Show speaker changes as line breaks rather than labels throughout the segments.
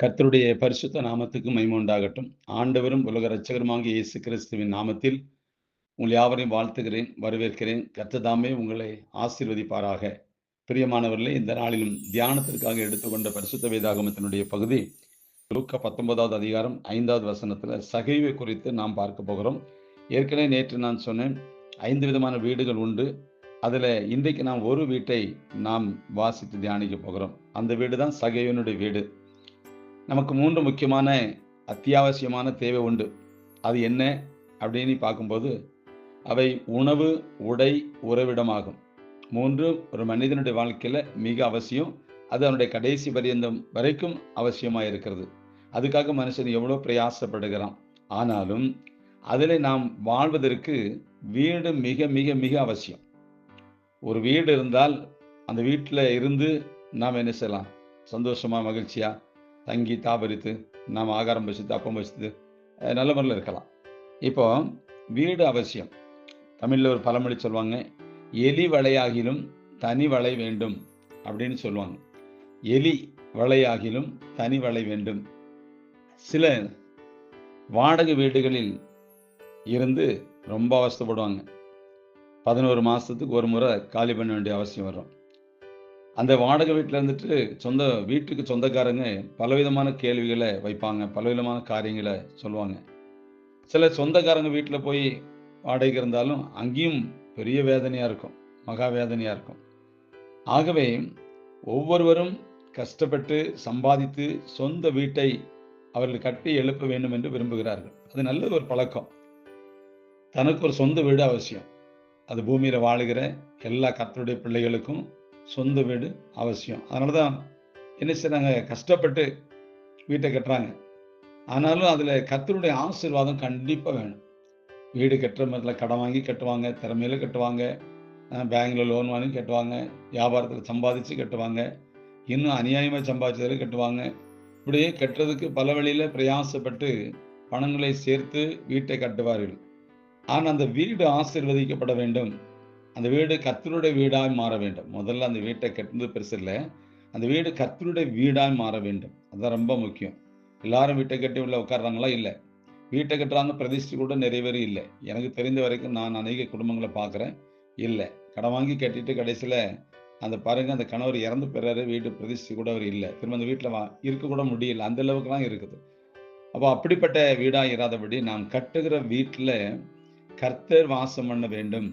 கர்த்தருடைய பரிசுத்த நாமத்துக்கு மகிமை உண்டாகட்டும். ஆண்டவரும் உலக இரட்சகருமாகிய இயேசு கிறிஸ்துவின் நாமத்தில் உங்கள் யாவரையும் வாழ்த்துகிறேன், வரவேற்கிறேன். கர்த்தர் தாமே உங்களை ஆசீர்வதிப்பாராக. பிரியமானவர்களே, இந்த நாளிலும் தியானத்திற்காக எடுத்துக்கொண்ட பரிசுத்த வேதாகமத்தினுடைய பகுதி லூக்கா 19வது அதிகாரம் 5வது வசனத்துல சகைவை குறித்து நாம் பார்க்க போகிறோம். ஏற்கனவே நேற்று நான் சொன்னேன், 5 விதமான வீடுகள் உண்டு. அதுல இன்றைக்கு நாம் ஒரு வீட்டை நாம் வாசித்து தியானிக்க போகிறோம். அந்த வீடு தான் சகைவனுடைய வீடு. நமக்கு 3 முக்கியமான அத்தியாவசியமான தேவை உண்டு. அது என்ன அப்படின்னு பார்க்கும்போது, அவை உணவு, உடை, உறைவிடமாகும். 3 ஒரு மனிதனுடைய வாழ்க்கையில மிக அவசியம். அது அவனுடைய கடைசி பரியந்தம் வரைக்கும் அவசியமாக இருக்கிறது. அதுக்காக மனுஷன் எவ்வளோ பிரயாசப்படுகிறான். ஆனாலும் அதில் நாம் வாழ்வதற்கு வீடு மிக மிக மிக அவசியம். ஒரு வீடு இருந்தால் அந்த வீட்டில் இருந்து நாம் என்ன செய்யலாம்? சந்தோஷமா, மகிழ்ச்சியா தங்கி தாபரித்து நாம் ஆகாரம் பசித்து அப்பம் பசித்து நல்ல முறையில் இருக்கலாம். இப்போ வீடு அவசியம். தமிழில் ஒரு பழமொழி சொல்லுவாங்க, எலி வளையாகிலும் தனி வளை வேண்டும் அப்படின்னு சொல்லுவாங்க. எலி வளையாகிலும் தனி வளை வேண்டும். சில வாடகை வீடுகளில் இருந்து ரொம்ப அவஸ்தைப்படுவாங்க. 11 மாதத்துக்கு ஒரு முறை காலி பண்ண வேண்டிய அவசியம் வரும். அந்த வாடகை வீட்டில் இருந்துட்டு வீட்டுக்கு சொந்தக்காரங்க பலவிதமான கேள்விகளை வைப்பாங்க, பலவிதமான காரியங்களை சொல்லுவாங்க. சில சொந்தக்காரங்க வீட்டில் போய் வாடகைக்கு இருந்தாலும் அங்கேயும் பெரிய வேதனையாக இருக்கும், மகா வேதனையாக இருக்கும். ஆகவே ஒவ்வொருவரும் கஷ்டப்பட்டு சம்பாதித்து சொந்த வீட்டை அவர்கள் கட்டி எழுப்ப வேண்டும் என்று விரும்புகிறார்கள். அது நல்ல ஒரு பழக்கம். தனக்கு ஒரு சொந்த வீடு அவசியம். அது பூமியில் வாழுகிற எல்லா கர்த்தருடைய பிள்ளைகளுக்கும் சொந்த வீடு அவசியம். அதனால தான் என்ன செய்றாங்க, கஷ்டப்பட்டு வீட்டை கட்டுறாங்க. ஆனாலும் அதில் கர்த்தருடைய ஆசீர்வாதம் கண்டிப்பாக வேணும். வீடு கட்டுற மாதிரில கடன் வாங்கி கட்டுவாங்க, திறமையில கட்டுவாங்க, பேங்கில் லோன் வாங்கி கட்டுவாங்க, வியாபாரத்தில் சம்பாதிச்சு கட்டுவாங்க, இன்னும் அநியாயமாக சம்பாதிச்சதில் கட்டுவாங்க. இப்படியே கட்டுறதுக்கு பல வழியில் பிரயாசப்பட்டு பணங்களை சேர்த்து வீட்டை கட்டுவார்கள். ஆனால் அந்த வீடு ஆசீர்வதிக்கப்பட வேண்டும். அந்த வீடு கர்த்தருடைய வீடாய் மாற வேண்டும். முதல்ல அந்த வீட்டை கட்டுறது பெருசு இல்லை, அந்த வீடு கர்த்தருடைய வீடாய் மாற வேண்டும். அதுதான் ரொம்ப முக்கியம். எல்லாரும் வீட்டை கட்டி உள்ள உட்கார்றாங்களா? இல்லை. வீட்டை கட்டுறாங்க, பிரதிஷ்டை கூட நிறைவேறி இல்லை. எனக்கு தெரிந்த வரைக்கும் நான் அநேக குடும்பங்களை பார்க்குறேன். இல்லை, கடன் வாங்கி கட்டிட்டு கடைசியில் அந்த பாருங்க, அந்த கணவர் இறந்து போயிறாரு, வீட்டு பிரதிஷ்டை கூட அவர் இல்லை, திரும்ப அந்த வீட்டில் இருக்க கூட முடியல, அந்த அளவுக்குலாம் இருக்குது. அப்போ அப்படிப்பட்ட வீடாக இராதபடி நாம் கட்டுகிற வீட்டில் கர்த்தர் வாசம் பண்ண வேண்டும்,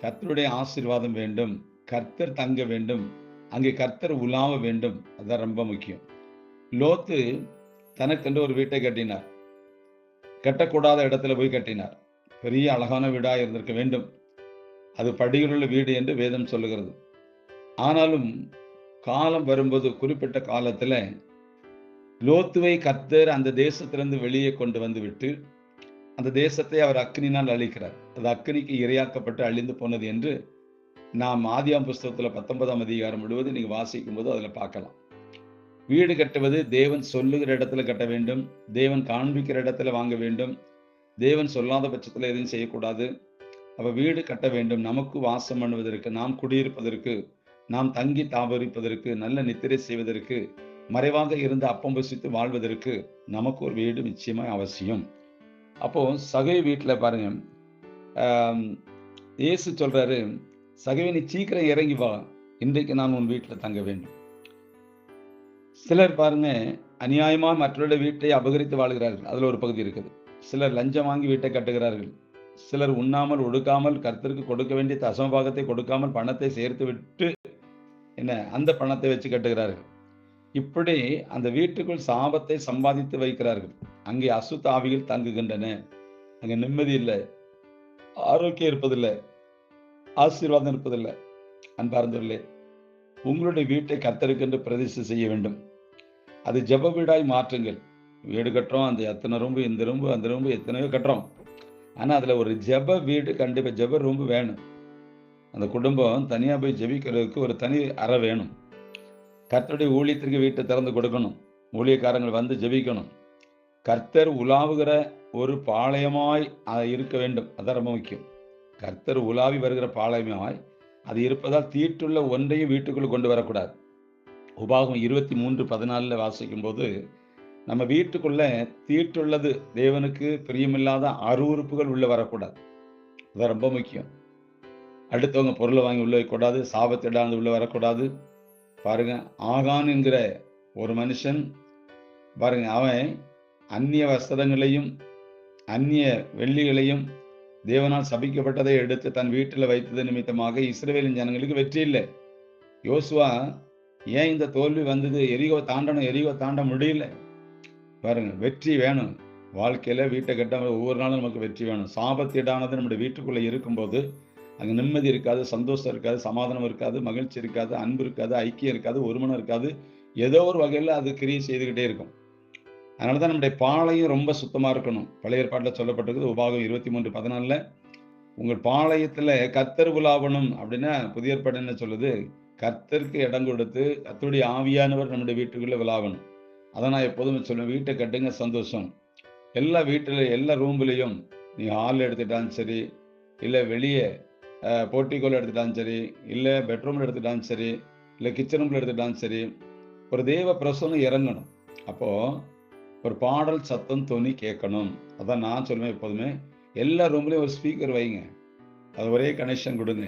கர்த்தருடைய ஆசீர்வாதம் வேண்டும், கர்த்தர் தங்க வேண்டும், அங்கே கர்த்தர் உலாவ வேண்டும். அதுதான் ரொம்ப முக்கியம். லோத்து தனக்கென்று ஒரு வீட்டை கட்டினார். கட்டக்கூடாத இடத்துல போய் கட்டினார். பெரிய அழகான வீடாக இருந்திருக்க வேண்டும். அது படிகளுள்ள வீடு என்று வேதம் சொல்லுகிறது. ஆனாலும் காலம் வரும்போது, குறிப்பிட்ட காலத்துல லோத்துவை கர்த்தர் அந்த தேசத்திலிருந்து வெளியே கொண்டு வந்து விட்டு அந்த தேசத்தை அவர் அக்கினினால் அழிக்கிறார். அது அக்கினிக்கு இரையாக்கப்பட்டு அழிந்து போனது என்று நாம் ஆதியாம் புஸ்தகத்துல 19ஆம் அதிகாரம் முழுவதும் நீங்க வாசிக்கும் போது அதுல பார்க்கலாம். வீடு கட்டுவது தேவன் சொல்லுகிற இடத்துல கட்ட வேண்டும், தேவன் காண்பிக்கிற இடத்துல வாங்க வேண்டும், தேவன் சொல்லாத பட்சத்துல எதுவும் செய்யக்கூடாது. அப்ப வீடு கட்ட வேண்டும், நமக்கு வாசம் பண்ணுவதற்கு, நாம் குடியிருப்பதற்கு, நாம் தங்கி தாபரிப்பதற்கு, நல்ல நித்திரை செய்வதற்கு, மறைவாக இருந்து அப்பம் புசித்து வாழ்வதற்கு நமக்கு ஒரு வீடு நிச்சயமாக அவசியம். அப்போ சகை வீட்டில் பாருங்க, இயேசு சொல்றாரு, சகை நீ சீக்கிரம் இறங்கி வா, இன்றைக்கு நான் உன் வீட்டில் தங்க வேண்டும். சிலர் பாருங்க, அநியாயமா மற்றவருடைய வீட்டை அபகரித்து வாழ்கிறார்கள். அதுல ஒரு பகுதி இருக்குது. சிலர் லஞ்சம் வாங்கி வீட்டை கட்டுகிறார்கள். சிலர் உண்ணாமல் ஒடுக்காமல் கர்த்தருக்கு கொடுக்க வேண்டிய தசமபாகத்தை கொடுக்காமல் பணத்தை சேர்த்து விட்டு அந்த பணத்தை வச்சு கட்டுகிறார்கள். இப்படி அந்த வீட்டுக்குள் சாபத்தை சம்பாதித்து வைக்கிறார்கள். அங்கே அசுத்த ஆவிகள் தங்குகின்றன. அங்கே நிம்மதி இல்லை, ஆரோக்கியம் இருப்பதில்லை, ஆசீர்வாதம் இருப்பதில்லை. அன்பார்ந்தவர்களே, உங்களுடைய வீட்டை கர்த்தருக்கென்று பிரதிஷ்டை செய்ய வேண்டும். அது ஜெப வீடாய் மாற்றுங்கள். வீடு கட்டுறோம், அந்த எத்தனை ரூம்பு, இந்த ரூம்பு, அந்த ரூம்பு, எத்தனையோ கட்டுறோம். ஆனால் அதில் ஒரு ஜெப வீடு கண்டிப்பாக, ஜெப ரூம்பு வேணும். அந்த குடும்பம் தனியாக போய் ஜெபிக்கிறதுக்கு ஒரு தனி அறை வேணும். கர்த்தருடைய ஊழியத்திற்கு வீட்டை திறந்து கொடுக்கணும், ஊழியக்காரங்கள் வந்து ஜெபிக்கணும். கர்த்தர் உலாவுகிற ஒரு பாளையமாய் இருக்க வேண்டும். அதான் ரொம்ப முக்கியம். கர்த்தர் உலாவி வருகிற பாளையமாய் அது இருப்பதால் தீட்டுள்ள ஒன்றையும் வீட்டுக்குள் கொண்டு வரக்கூடாது. உபாகம் 23:14 வாசிக்கும் போது நம்ம வீட்டுக்குள்ள தீட்டுள்ளது, தேவனுக்கு பிரியமில்லாத அருவருப்புகள் உள்ள வரக்கூடாது. அதான் ரொம்ப முக்கியம். அடுத்தவங்க பொருளை வாங்கி உள்ள வைக்கக்கூடாது, சாபத்திடாந்து உள்ள வரக்கூடாது. பாருங்க, ஆகான் என்கிற ஒரு மனுஷன் பாருங்க, அவன் அந்நிய வஸ்திரங்களையும் அந்நிய வெள்ளிகளையும் தேவனால் சபிக்கப்பட்டதை எடுத்து தன் வீட்டில் வைத்தது நிமித்தமாக இஸ்ரவேலின் ஜனங்களுக்கு வெற்றி இல்லை. யோசுவா ஏன் இந்த தோல்வி வந்தது? எரிகோ தாண்ட முடியல. பாருங்க, வெற்றி வேணும் வாழ்க்கையில. வீட்டை கட்ட ஒவ்வொரு நாளும் நமக்கு வெற்றி வேணும். சாபத்தீடானது நம்முடைய வீட்டுக்குள்ள இருக்கும்போது அங்கே நிம்மதி இருக்காது, சந்தோஷம் இருக்காது, சமாதானம் இருக்காது, மகிழ்ச்சி இருக்காது, அன்பு இருக்காது, ஐக்கியம் இருக்காது, ஒருமனம் இருக்காது. ஏதோ ஒரு வகையில் அது கிரியை செய்துக்கிட்டே இருக்கும். அதனால தான் நம்முடைய பாளையம் ரொம்ப சுத்தமாக இருக்கணும். பழைய ஏற்பாட்டில் சொல்லப்பட்டிருக்குது, உபாகம் 23:14, உங்கள் பாளையத்தில் கர்த்தர் உலாவணும் அப்படின்னா புதிய ஏற்பாடு என்ன சொல்லுது? கர்த்தருக்கு இடம் கொடுத்து கர்த்தருடைய ஆவியானவர் நம்முடைய வீட்டுக்குள்ளே விளாவணும். அதை நான் எப்போதுமே சொல்லுவேன், வீட்டை கட்டுங்க சந்தோஷம். எல்லா வீட்டில் எல்லா ரூம்லேயும் நீ ஹால் எடுத்துட்டாலும் சரி, இல்லை வெளியே போர்ட்டிகோல் எடுத்துட்டாலும் சரி, இல்லை பெட்ரூமில் எடுத்துட்டாலும் சரி, இல்லை கிச்சன் ரூமில் எடுத்துட்டாலும் சரி, ஒரு தேவ பிரசன்னம் இறங்கணும். அப்போது ஒரு பாடல் சத்தம் தொனி கேட்கணும். அதான் நான் சொல்லுவேன் எப்போதுமே, எல்லா ரூம்லேயும் ஒரு ஸ்பீக்கர் வைங்க, அது ஒரே கனெக்ஷன் கொடுங்க.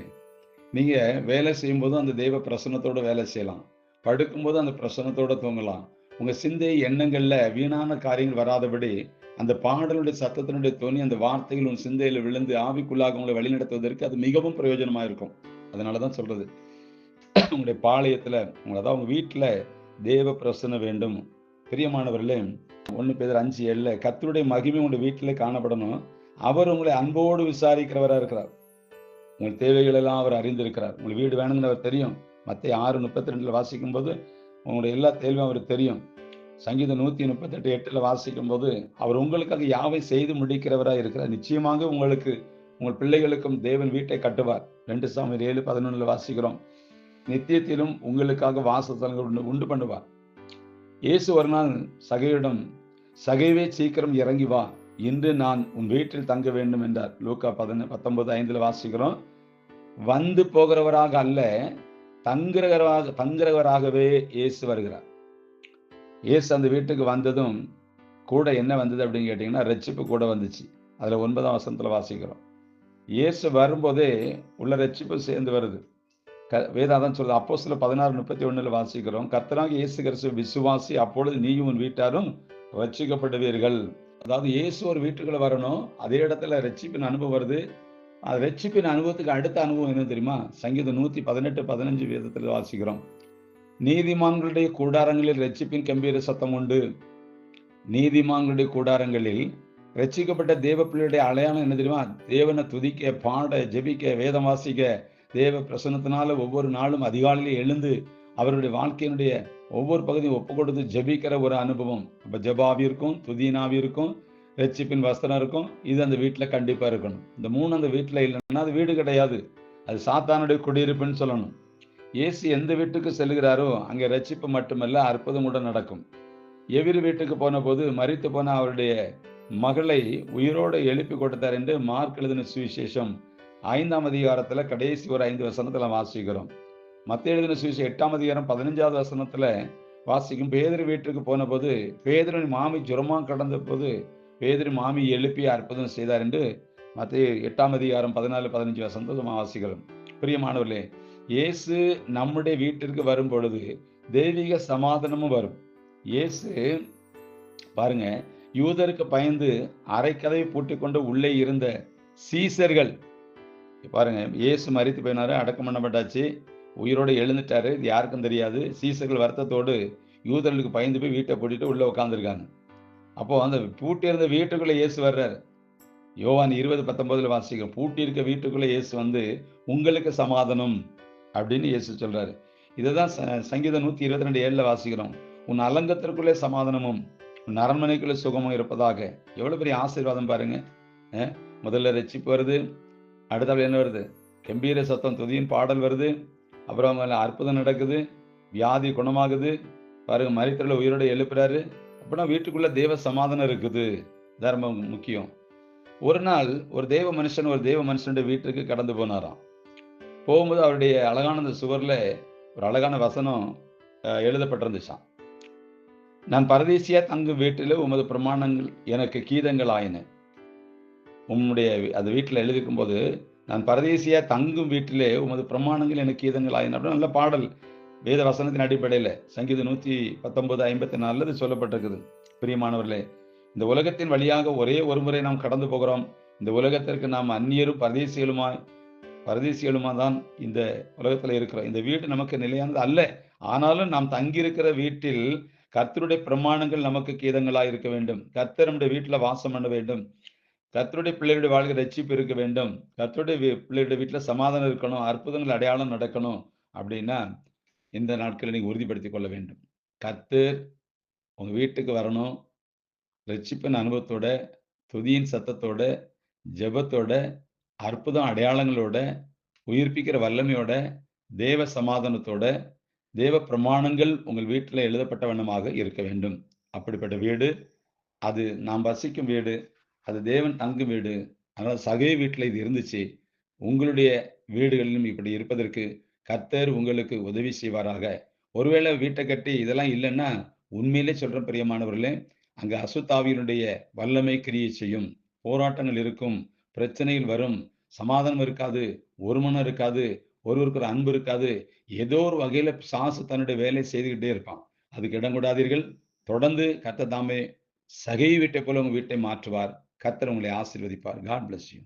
நீங்கள் வேலை செய்யும்போதும் அந்த தெய்வ பிரசன்னத்தோடு வேலை செய்யலாம், படுக்கும்போது அந்த பிரசன்னத்தோடு தூங்கலாம். உங்கள் சிந்தை எண்ணங்களில் வீணான காரியங்கள் வராதபடி அந்த பாடலுடைய சத்தத்தினுடைய தொனி, அந்த வார்த்தைகள் உன் சிந்தையில் விழுந்து ஆவிக்குள்ளாக உங்களை வழிநடத்துவதற்கு அது மிகவும் பிரயோஜனமாக இருக்கும். அதனால தான் சொல்கிறது, உங்களுடைய பாளையத்தில் அதாவது உங்கள் வீட்டில் தேவ பிரசன்னம் வேண்டும். பிரியமானவர்களே, 1 பேதுரு 5:7, கர்த்தருடைய மகிமை உங்களுடைய வீட்டில் காணப்படணும். அவர் உங்களை அன்போடு விசாரிக்கிறவராக இருக்கிறார். உங்கள் தேவைகள் எல்லாம் அவர் அறிந்திருக்கிறார். உங்களுக்கு வீடு வேணும்னு அவர் தெரியும். மத்தேயு 6:32 வாசிக்கும் போது உங்களுடைய எல்லா தேவையும் அவருக்கு தெரியும். சங்கீதம் 138:8 வாசிக்கும் போது அவர் உங்களுக்காக யாவை செய்து முடிக்கிறவராக இருக்கிறார். நிச்சயமாக உங்களுக்கு உங்கள் பிள்ளைகளுக்கும் தேவன் வீட்டை கட்டுவார். 2 சாமுவேல் 7:11 வாசிக்கிறோம். நித்தியத்திலும் உங்களுக்காக வாசஸ்தலங்கள் உண்டு பண்ணுவார். இயேசு ஒரு நாள் சகையிடம், சகைவே சீக்கிரம் இறங்கி வா, இன்று நான் உன் வீட்டில் தங்க வேண்டும் என்றார். லூக்கா 19:5 வாசிக்கிறோம். வந்து போகிறவராக அல்ல, தங்குறவராகவே இயேசு வருகிறார். இயேசு அந்த வீட்டுக்கு வந்ததும் கூட என்ன வந்தது அப்படின்னு கேட்டிங்கன்னா, ரட்சிப்பு கூட வந்துச்சு. அதில் 9ஆம் வசனத்தில் வாசிக்கிறோம். இயேசு வரும்போதே உள்ள ரட்சிப்பு சேர்ந்து வருது. வேதாதான் சொல்லுது. அப்போஸ்தலர் 16:31 வாசிக்கிறோம், கர்த்தராகிய இயேசு கிறிஸ்து விசுவாசி, அப்பொழுது நீயும் உன் வீட்டாரும் ரட்சிக்கப்படுவீர்கள். அதாவது இயேசு ஒரு வீட்டுக்குள்ள வரணும், அதே இடத்துல ரட்சிப்பின் அனுபவம் வருது. அது ரட்சிப்பின் அனுபவத்துக்கு அடுத்த அனுபவம் என்ன தெரியுமா? சங்கீதம் 118:15 வேதத்தில் வாசிக்கிறோம், நீதிமான்களுடைய கூடாரங்களில் ரட்சிப்பின் கம்பீர சத்தம் உண்டு. நீதிமான்களுடைய கூடாரங்களில் ரட்சிக்கப்பட்ட தேவ பிள்ளையுடைய அடையாளம் என்ன தெரியுமா? தேவனை துதிக்க, பாட, ஜெபிக்க, வேதம் வாசிக்க, தேவ பிரசன்னத்தினால ஒவ்வொரு நாளும் அதிகாலையிலே எழுந்து அவருடைய வாழ்க்கையினுடைய ஒவ்வொரு பகுதியும் ஒப்பு கொடுத்து ஜெபிக்கிற ஒரு அனுபவம். அப்போ ஜெபாவி இருக்கும், துதியினாவி இருக்கும், ரட்சிப்பின் வஸ்திரம் இருக்கும். இது அந்த வீட்டில் கண்டிப்பாக இருக்கணும். இந்த 3 அந்த வீட்டில் இல்லைன்னா அது வீடு கிடையாது, அது சாத்தானுடைய குடியிருப்புன்னு சொல்லணும். இயேசு எந்த வீட்டுக்கு செல்கிறாரோ அங்கே ரட்சிப்பு மட்டுமல்ல, அற்புதம் கூட நடக்கும். எவிரி வீட்டுக்கு போன போது மரித்து போன அவருடைய மகளை உயிரோடு எழுப்பி கொடுத்தார் என்று மார்க் எழுதின சுவிசேஷம் 5ஆம் அதிகாரத்தில் கடைசி ஒரு 5 வசனத்தில் வாசிக்கிறோம். மத்தேயு எழுதின சுவிசேஷம் 8ஆம் அதிகாரம் 15வது வசனத்தில் வாசிக்கும், பேதுரு வீட்டுக்கு போன போது பேதுருவின் மாமி ஜுரமாக கடந்த போது பேதுரு மாமி எழுப்பி அற்புதம் செய்தார் என்று மத்தேயு 8ஆம் அதிகாரம் 14-15 வசனத்தில் வாசிக்கிறோம். பிரியமானவர்களே, இயேசு நம்முடைய வீட்டிற்கு வரும் பொழுது தெய்வீக சமாதானமும் வரும். இயேசு பாருங்க, யூதருக்கு பயந்து அரைக்கதவை பூட்டி கொண்டு உள்ளே இருந்த சீசர்கள் பாருங்க, இயேசு மரித்து போயினாரு, அடக்கம் பண்ணப்பட்டாச்சு, உயிரோடு எழுந்துட்டாரு, இது யாருக்கும் தெரியாது. சீசர்கள் வருத்தத்தோடு யூதர்களுக்கு பயந்து போய் வீட்டை பூட்டிட்டு உள்ள உட்காந்துருக்காங்க. அப்போ அந்த பூட்டி இருந்த வீட்டுக்குள்ள இயேசு வர்றார். யோவான் 20:19 வாசிக்கிறோம், பூட்டி இருக்க வீட்டுக்குள்ள இயேசு வந்து உங்களுக்கு சமாதானம் அப்படின்னு இயேசு சொல்றாரு. இதுதான் சங்கீதம் 122:7 வாசிக்கிறோம், உன் அலங்கத்திற்குள்ளே சமாதானமும் உன் அரண்மனைக்குள்ளே சுகமும் இருப்பதாக. எவ்வளவு பெரிய ஆசீர்வாதம் பாருங்க. முதல்ல ரட்சிப்பு வருது, அடுத்த என்ன வருது? கம்பீர சத்தம், துதியின் பாடல் வருது, அப்புறம் அற்புதம் நடக்குது, வியாதி குணமாகுது, பாருங்க மரித்தவர்களை உயிரோடு எழுப்புறாரு. அப்படின்னா வீட்டுக்குள்ள தேவ சமாதானம் இருக்குது. தர்மம் முக்கியம். ஒரு நாள் ஒரு தேவ மனுஷனுடைய வீட்டுக்கு கடந்து போனாராம். போகும்போது அவருடைய அழகான அந்த சுவரில் ஒரு அழகான வசனம் எழுதப்பட்டிருந்துச்சான். நான் பரதேசியா தங்கும் வீட்டிலே உமது பிரமாணங்கள் எனக்கு கீதங்கள் ஆயின. உம்முடைய அது வீட்டில் எழுதியிருக்கும் போது, நான் பரதேசியா தங்கும் வீட்டிலே உமது பிரமாணங்கள் எனக்கு கீதங்கள் ஆயின. அப்படின்னு நல்ல பாடல். வேத வசனத்தின் அடிப்படையில் சங்கீதம் 119:54 இது சொல்லப்பட்டிருக்குது. பிரியமானவர்களே, இந்த உலகத்தின் வழியாக ஒரே ஒரு முறை நாம் கடந்து போகிறோம். இந்த உலகத்திற்கு நாம் அந்நியரும் பரதேசிகளுமா தான் இந்த உலகத்தில் இருக்கிறோம். இந்த வீடு நமக்கு நிலையானது அல்ல. ஆனாலும் நாம் தங்கியிருக்கிற வீட்டில் கர்த்தருடைய பிரமாணங்கள் நமக்கு கீதங்களாய் இருக்க வேண்டும். கர்த்தர் நம்முடைய வீட்டில் வாசம் பண்ண வேண்டும். கர்த்தருடைய பிள்ளைகளுடைய வாழ்க்கை ரட்சிப்பு இருக்க வேண்டும். கர்த்தருடைய பிள்ளைகளுடைய வீட்டில் சமாதானம் இருக்கணும். அற்புதங்கள் அடையாளம் நடக்கணும். அப்படின்னா இந்த நாட்களில் நீங்க உறுதிப்படுத்திக் கொள்ள வேண்டும். கர்த்தர் உங்க வீட்டுக்கு வரணும். ரட்சிப்பின் அனுபவத்தோட, துதியின் சத்தத்தோட, ஜெபத்தோட, அற்புதம் அடையாளங்களோட, உயிர்ப்பிக்கிற வல்லமையோட, தேவ சமாதானத்தோட, தேவ பிரமாணங்கள் உங்கள் வீட்டில எழுதப்பட்ட வண்ணமாக இருக்க வேண்டும். அப்படிப்பட்ட வீடு, அது நாம் வசிக்கும் வீடு, அது தேவன் தங்கும் வீடு. அதனால சகை வீட்டில இது இருந்துச்சு. உங்களுடைய வீடுகளிலும் இப்படி இருப்பதற்கு கர்த்தர் உங்களுக்கு உதவி செய்வாராக. ஒருவேளை வீட்ட கட்டி இதெல்லாம் இல்லன்னா, உண்மையிலே சொல்றேன் பிரியமானவர்களே, அங்க அசுத்தாவியினுடைய வல்லமை கிரியை செய்யும். போராட்டங்கள் இருக்கும், பிரச்சனைகள் வரும், சமாதானம் இருக்காது, ஒரு மனம் இருக்காது, ஒருவருக்கு ஒரு அன்பு இருக்காது. ஏதோ ஒரு வகையில பிசாசு தன்னுடைய வேலையை செய்துகிட்டே இருப்பான். அதுக்கு இடம் கொடாதீர்கள். தொடர்ந்து கர்த்தர் தாமே சகை வீட்டைப் போல உங்க வீட்டை மாற்றுவார். கர்த்தர் உங்களை ஆசீர்வதிப்பார். God bless you.